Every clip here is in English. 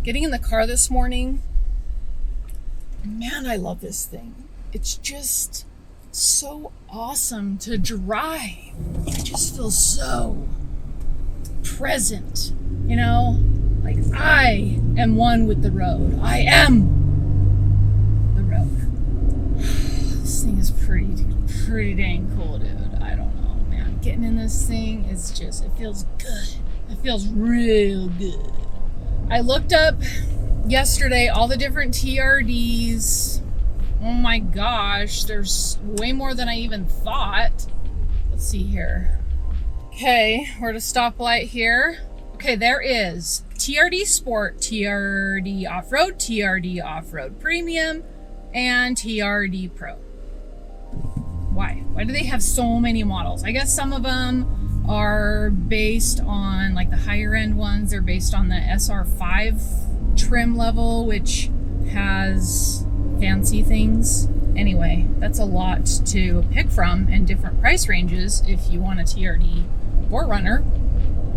Getting in the car this morning, man, I love this thing. It's just so awesome to drive. I just feel so present, you know? Like I am one with the road. I am the road. This thing is pretty dang cool, dude. I don't know, man. Getting in this thing is just, it feels good. It feels real good. I looked up yesterday all the different TRDs. Oh my gosh, there's way more than I even thought. Let's see here. Okay, we're at a stoplight here. Okay, there is TRD Sport, TRD Off-Road, TRD Off-Road Premium, and TRD Pro. Why? Why do they have so many models? I guess some of them are based on, like the higher end ones, they're based on the SR5 trim level, which has fancy things. Anyway, that's a lot to pick from and different price ranges if you want a TRD 4Runner.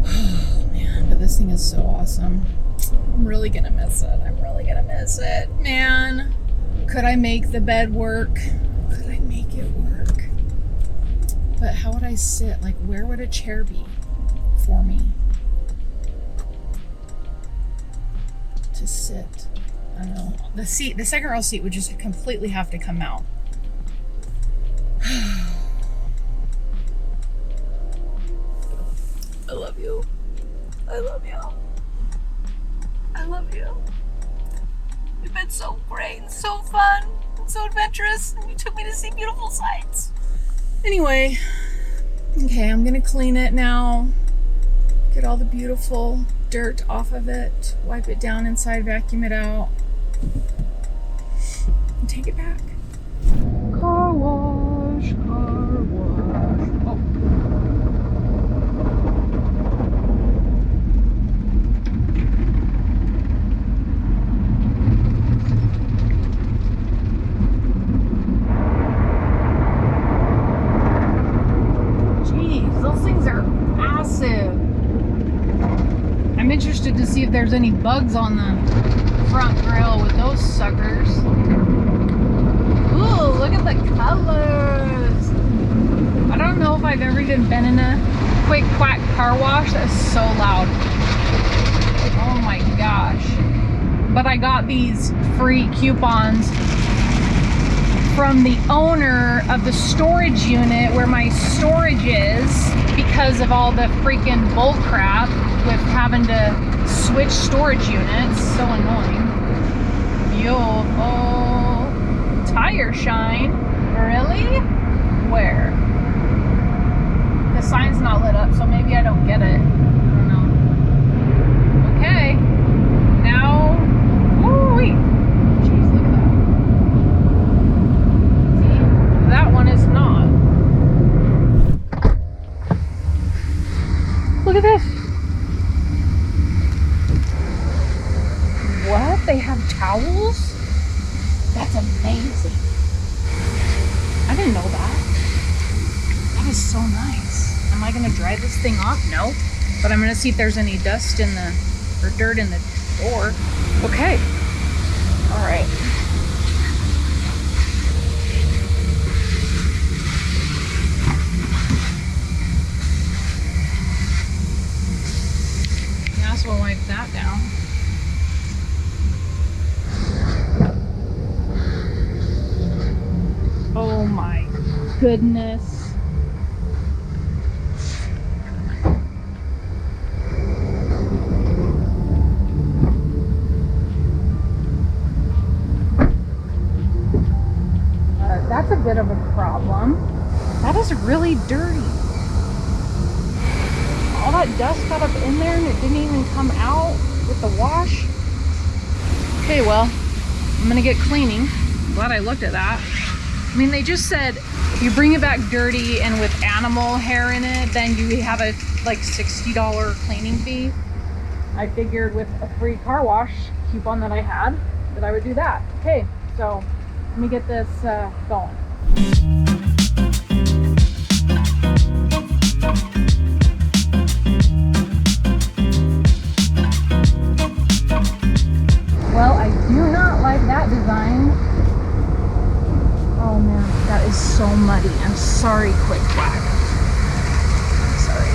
Oh man, but this thing is so awesome. I'm really gonna miss it. I'm really gonna miss it, man. Could I make the bed work? Could I make it work? But how would I sit? Like, where would a chair be for me to sit? I don't know. The seat, the second row seat would just completely have to come out. I love you. I love you. I love you. You've been so great and so fun and so adventurous, and you took me to see beautiful sights. Anyway, okay, I'm gonna clean it now. Get all the beautiful dirt off of it. Wipe it down inside, vacuum it out. And take it back. Car wash, car wash. Oh. Jeez, those things are massive. I'm interested to see if there's any bugs on the front grille with those suckers. Ooh, look at the colors. I don't know if I've ever even been in a quick quack car wash that is so loud. Oh my gosh. But I got these free coupons from the owner of the storage unit where my storage is because of all the freaking bull crap with having to switch storage units. So annoying. Beautiful. Tire shine. Really? Where? The sign's not lit up, so maybe I don't get it. I don't know. Okay. Now, woo-wee. Jeez, look at that. See? That one is not. Look at this. What? They have towels? That's amazing. I didn't know that. That is so nice. Am I gonna dry this thing off? No. But I'm gonna see if there's any dust in the, or dirt in the door. Okay. All right. Yes, we'll wipe that down. Oh my goodness. That's a bit of a problem. That is really dirty. All that dust got up in there and it didn't even come out with the wash. Okay, well, I'm gonna get cleaning. Glad I looked at that. I mean, they just said if you bring it back dirty and with animal hair in it, then you have a like $60 cleaning fee. I figured with a free car wash coupon that I had that I would do that. Okay, so let me get this going. design. Oh man, that is so muddy. I'm sorry, Quick Quack. I'm sorry.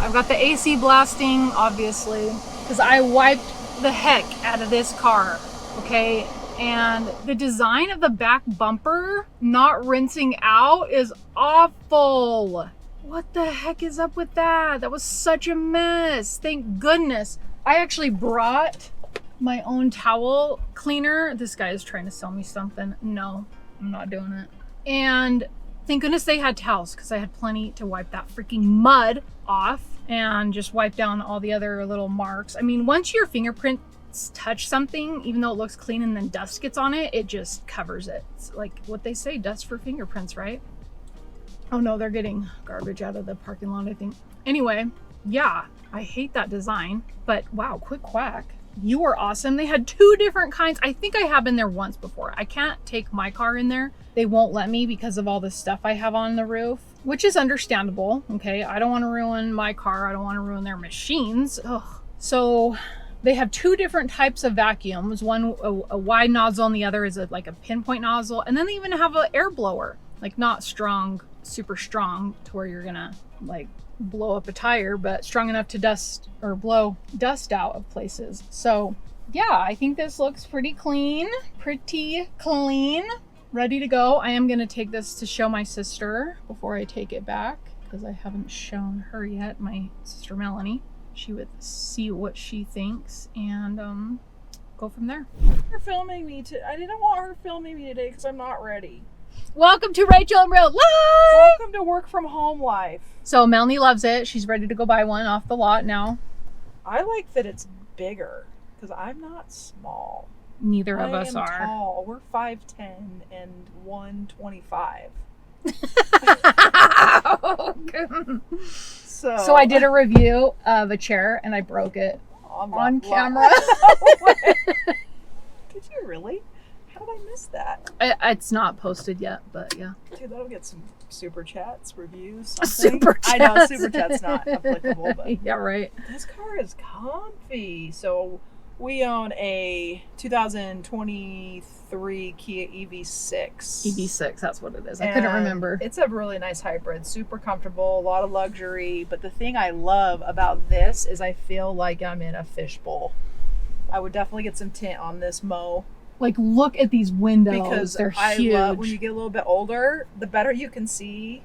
I've got the AC blasting, obviously, because I wiped the heck out of this car, okay? And the design of the back bumper not rinsing out is awful. What the heck is up with that? That was such a mess. Thank goodness. I actually brought my own towel cleaner. This guy is trying to sell me something. No, I'm not doing it. And thank goodness they had towels, because I had plenty to wipe that freaking mud off and just wipe down all the other little marks. I mean, once your fingerprints touch something, even though it looks clean and then dust gets on it, it just covers it. It's like what they say, dust for fingerprints, right? Oh no, they're getting garbage out of the parking lot, I think. Anyway, yeah, I hate that design, but wow, Quick Quack, you were awesome. They had 2 different kinds. I think I have been there once before. I can't take my car in there. They won't let me because of all the stuff I have on the roof, which is understandable. Okay, I don't want to ruin my car. I don't want to ruin their machines. Ugh. So they have 2 different types of vacuums. One a wide nozzle, and the other is like a pinpoint nozzle. And then they even have an air blower, like not strong, super strong to where you're gonna like blow up a tire, but strong enough to dust or blow dust out of places. So yeah, I think this looks pretty clean, ready to go. I am gonna take this to show my sister before I take it back, because I haven't shown her yet, my sister Melanie. She would see what she thinks and go from there. You're filming me I didn't want her filming me today because I'm not ready. Welcome to Rachel and Real Life! Welcome to work from home life. So Melanie loves it. She's ready to go buy one off the lot now. I like that it's bigger because I'm not small. Neither of us are. Tall. We're 5'10" and 125. So I did a review of a chair and I broke it on camera. Did you really? How did I miss that? It's not posted yet, but yeah. Dude, that'll get some super chats, reviews, something. Super chats. I know super chats not applicable, but yeah, right. This car is comfy. So we own a 2023 Kia EV6. EV6, that's what it is. I couldn't remember. It's a really nice hybrid, super comfortable, a lot of luxury. But the thing I love about this is I feel like I'm in a fishbowl. I would definitely get some tint on this Mo. Like, look at these windows. Because they're huge. I love when you get a little bit older, the better you can see,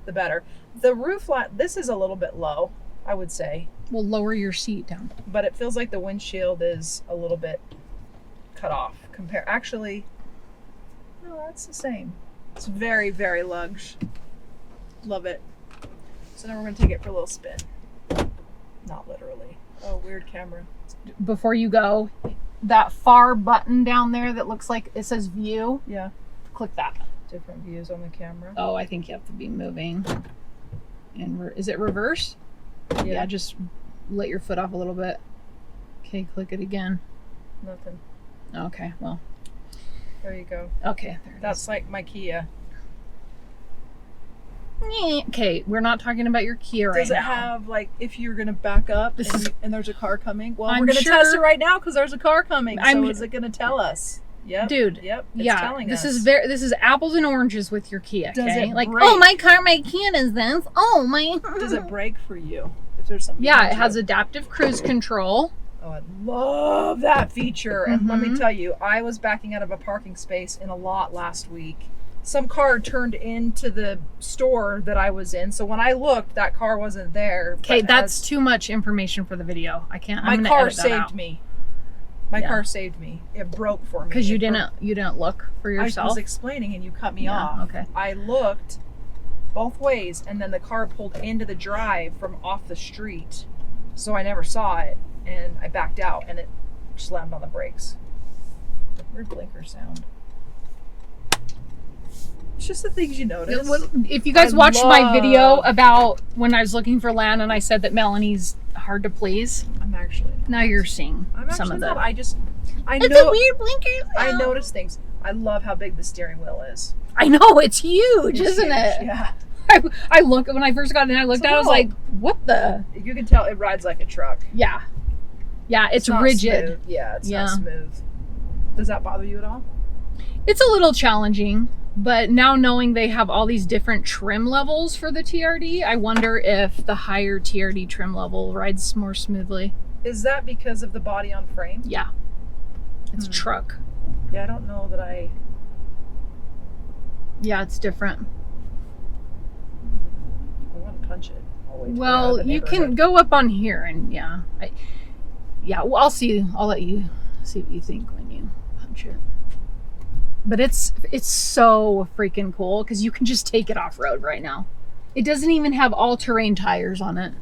the better. The roof line, this is a little bit low, I would say. We'll lower your seat down. But it feels like the windshield is a little bit cut off. Actually, no, that's the same. It's very, very luxe. Love it. So now we're going to take it for a little spin. Not literally. Oh, weird camera. Before you go, that far button down there that looks like it says view. Yeah. Click that. Different views on the camera. Oh, I think you have to be moving. And is it reverse? Yeah, just let your foot off a little bit. Okay, click it again. Nothing. Okay, well. There you go. Okay, there it That's is. like my Kia. Okay, we're not talking about your Kia right now. Does it have, like, if you're going to back up and there's a car coming? Well, I'm we're going to sure- test it right now because there's a car coming. So is it going to tell us? Yep. Dude. Yep. It's telling us. This is apples and oranges with your Kia, Does okay? it Like, brake? oh, my Kia is this. Oh, my. Does it brake for you? If there's something. Yeah, it has adaptive cruise control. Oh, I love that feature. And let me tell you, I was backing out of a parking space in a lot last week. Some car turned into the store that I was in. So when I looked, that car wasn't there. Okay, that's too much information for the video. I can't. My car saved me. My car saved me. It broke for me. Because you didn't look for yourself. I was explaining and you cut me off. Okay. I looked both ways and then the car pulled into the drive from off the street. So I never saw it and I backed out and it slammed on the brakes. Weird blinker sound. It's just the things you notice. If you guys watched my video about when I was looking for land and I said that Melanie's hard to please, I'm actually not. Now you're seeing I'm some of not. them. I It's know a weird blinker. I notice things. I love how big the steering wheel is. I know, it's huge, isn't huge, it? Yeah. I look when I first got in, I looked at it, I was like, what the? You can tell it rides like a truck. Yeah. Yeah, it's not rigid. Smooth. Yeah, it's not smooth. Does that bother you at all? It's a little challenging, but now knowing they have all these different trim levels for the TRD, I wonder if the higher TRD trim level rides more smoothly. Is that because of the body on frame? Yeah. It's a truck. Yeah, I don't know that I... Yeah, it's different. I want to punch it. Well, you can go up on here and well, I'll let you see what you think when you punch it. But it's so freaking cool because you can just take it off-road right now. It doesn't even have all-terrain tires on it.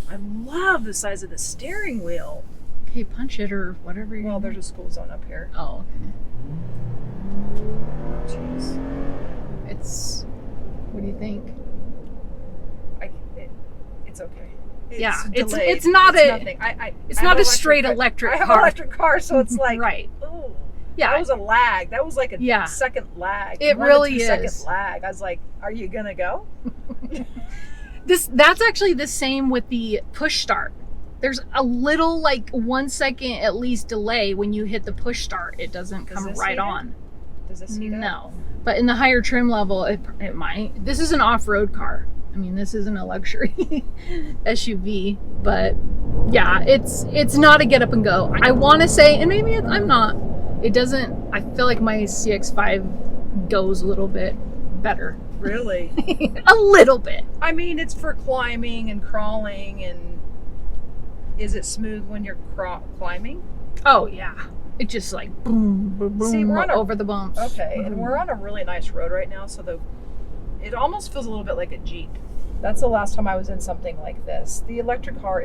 I love the size of the steering wheel. Okay, punch it or whatever you're Well, there's a school zone up here. Oh, okay. Jeez. What do you think? It's okay. It's not a straight electric car. I have an electric car, so it's like, right. Oh, yeah. That was a lag. That was like a second lag. It really is. Second lag. I was like, are you gonna go? That's actually the same with the push start. There's a little 1 second at least delay when you hit the push start. It doesn't come right on. Does this heat up? No. But in the higher trim level, it might. This is an off-road car. I mean, this isn't a luxury SUV, but yeah, it's not a get up and go. I want to say, and maybe I'm not. It doesn't. I feel like my CX-5 goes a little bit better. Really? A little bit. I mean, it's for climbing and crawling, and is it smooth when you're climbing? Oh yeah. It just boom, boom, boom. See, we're over the bumps. Okay, and we're on a really nice road right now, so it almost feels a little bit like a Jeep. That's the last time I was in something like this. The electric car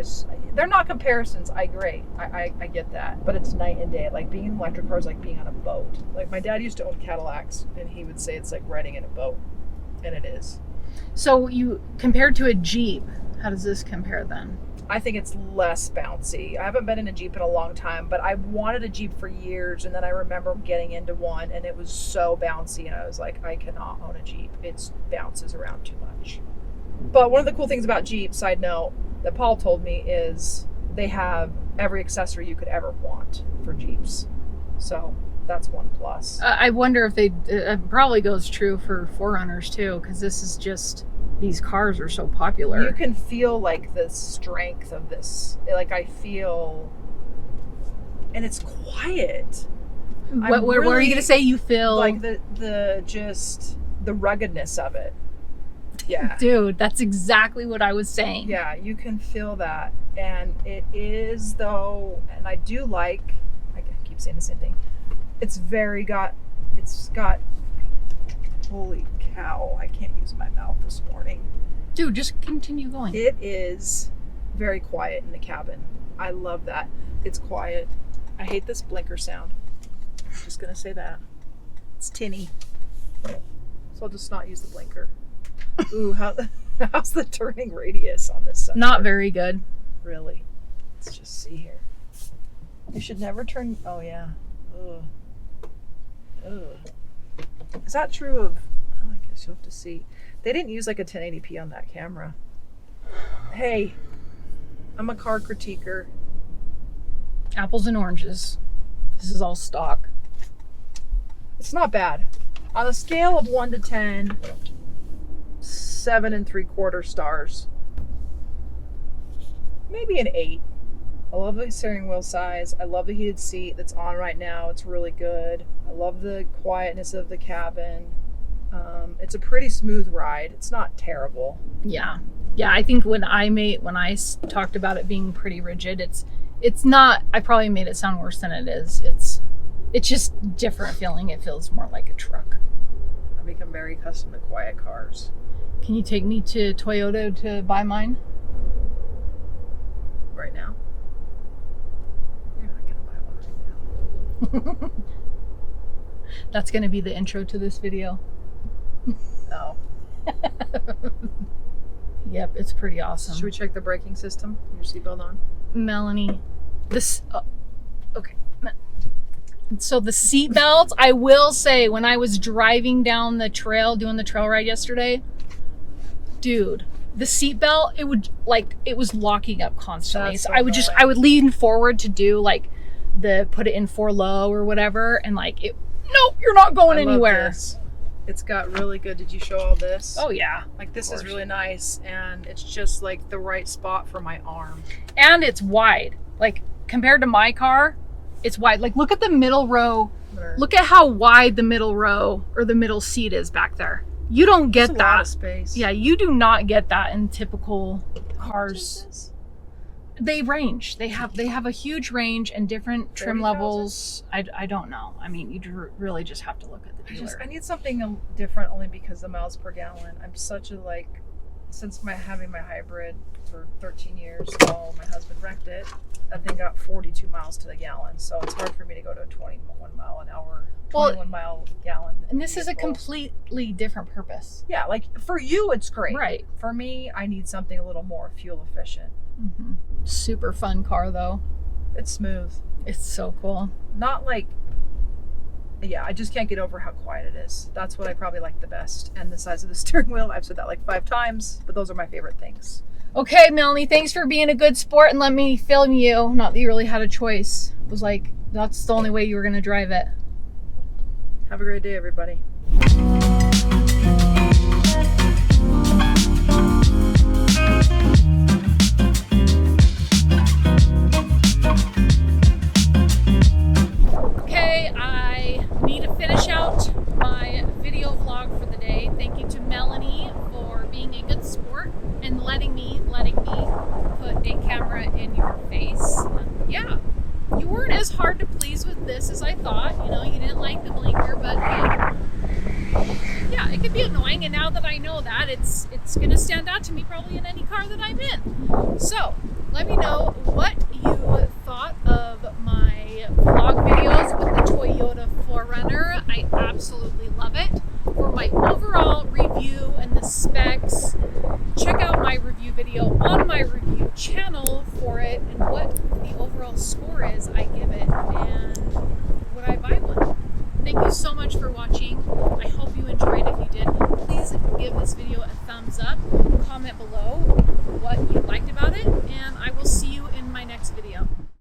they're not comparisons, I agree. I get that. But it's night and day. Like being in an electric car is like being on a boat. Like my dad used to own Cadillacs, and he would say it's like riding in a boat. And it is. So you, compared to a Jeep, how does this compare then? I think it's less bouncy. I haven't been in a Jeep in a long time, but I wanted a Jeep for years, and then I remember getting into one, and it was so bouncy, and I was like, I cannot own a Jeep. It bounces around too much. But one of the cool things about Jeep, side note, that Paul told me is they have every accessory you could ever want for Jeeps. So that's one plus. I wonder if it probably goes true for 4Runners too, because this is just, these cars are so popular. You can feel the strength of this. I feel, and it's quiet. What are you gonna say? You feel the ruggedness of it. Yeah, dude, that's exactly what I was saying. Yeah, you can feel that, and it is though, and I do I keep saying the same thing. It's got, holy cow, I can't use my mouth this morning. Dude, just continue going. It is very quiet in the cabin. I love that. It's quiet. I hate this blinker sound. I'm just going to say that. It's tinny. So I'll just not use the blinker. Ooh, how's the turning radius on this sucker? Not very good. Really? Let's just see here. You should never turn, oh yeah. Ugh. Is that true of, I guess you'll have to see. They didn't use a 1080p on that camera. Hey, I'm a car critiquer. Apples and oranges. This is all stock. It's not bad. On a scale of 1 to 10, 7 3/4 stars. Maybe an 8. I love the steering wheel size. I love the heated seat that's on right now. It's really good. I love the quietness of the cabin. It's a pretty smooth ride. It's not terrible. Yeah. Yeah, I think when I talked about it being pretty rigid, it's not, I probably made it sound worse than it is. It's just different feeling. It feels more like a truck. I've become very accustomed to quiet cars. Can you take me to Toyota to buy mine? Right now? You're not going to buy one right now. That's going to be the intro to this video. No. Yep, it's pretty awesome. Should we check the braking system? Your seatbelt on? Melanie, this, okay. So the seat belts, I will say, when I was driving down the trail, doing the trail ride yesterday, dude, the seat belt, it was locking up constantly. That's So so I would lean forward to do like put it in for low or whatever. And like, nope, you're not going anywhere. Love this. It's got really good. Did you show all this? Oh yeah. Like this is really nice, and it's just like the right spot for my arm. And it's wide. Like compared to my car, it's wide. Like look at the middle row. Look at how wide the middle row or the middle seat is back there. You don't get That's that. A lot of space. Yeah, you do not get that in typical cars. They range. They have a huge range and different trim 40,000? levels. I don't know. I mean, you really just have to look at the dealer. I need something different only because the miles per gallon. I'm such a since having my hybrid for 13 years, while my husband wrecked it, that thing got 42 miles to the gallon. So it's hard for me to go to a 21 mile an hour, 21 mile gallon. And this is a completely different purpose. Yeah, like for you, it's great. Right. For me, I need something a little more fuel efficient. Mm-hmm. Super fun car though. It's smooth. It's so cool. Not like, yeah, I just can't get over how quiet it is. That's what I probably like the best. And the size of the steering wheel. I've said that like 5 times, but those are my favorite things. Okay, Melanie, thanks for being a good sport and let me film you. Not that you really had a choice. It was like, that's the only way you were going to drive it. Have a great day, everybody. Okay, I need to finish out my video vlog for the day. Thank you to Melanie for being a good sport and letting me put a camera in your face. Yeah, you weren't as hard to please with this as I thought. You know, you didn't like the blinker, but yeah, it could be annoying. And now that I know that, it's gonna stand out to me probably in any car that I'm in. So let me know what you thought of my vlog videos with the Toyota 4Runner. I absolutely love it. For my overall review and the specs, check out my review video on my review channel for it and what the overall score is I give it and would I buy one. Thank you so much for watching. I hope you enjoyed. If you did, please give this video a thumbs up, comment below what you liked about it, and I will see you in my next video.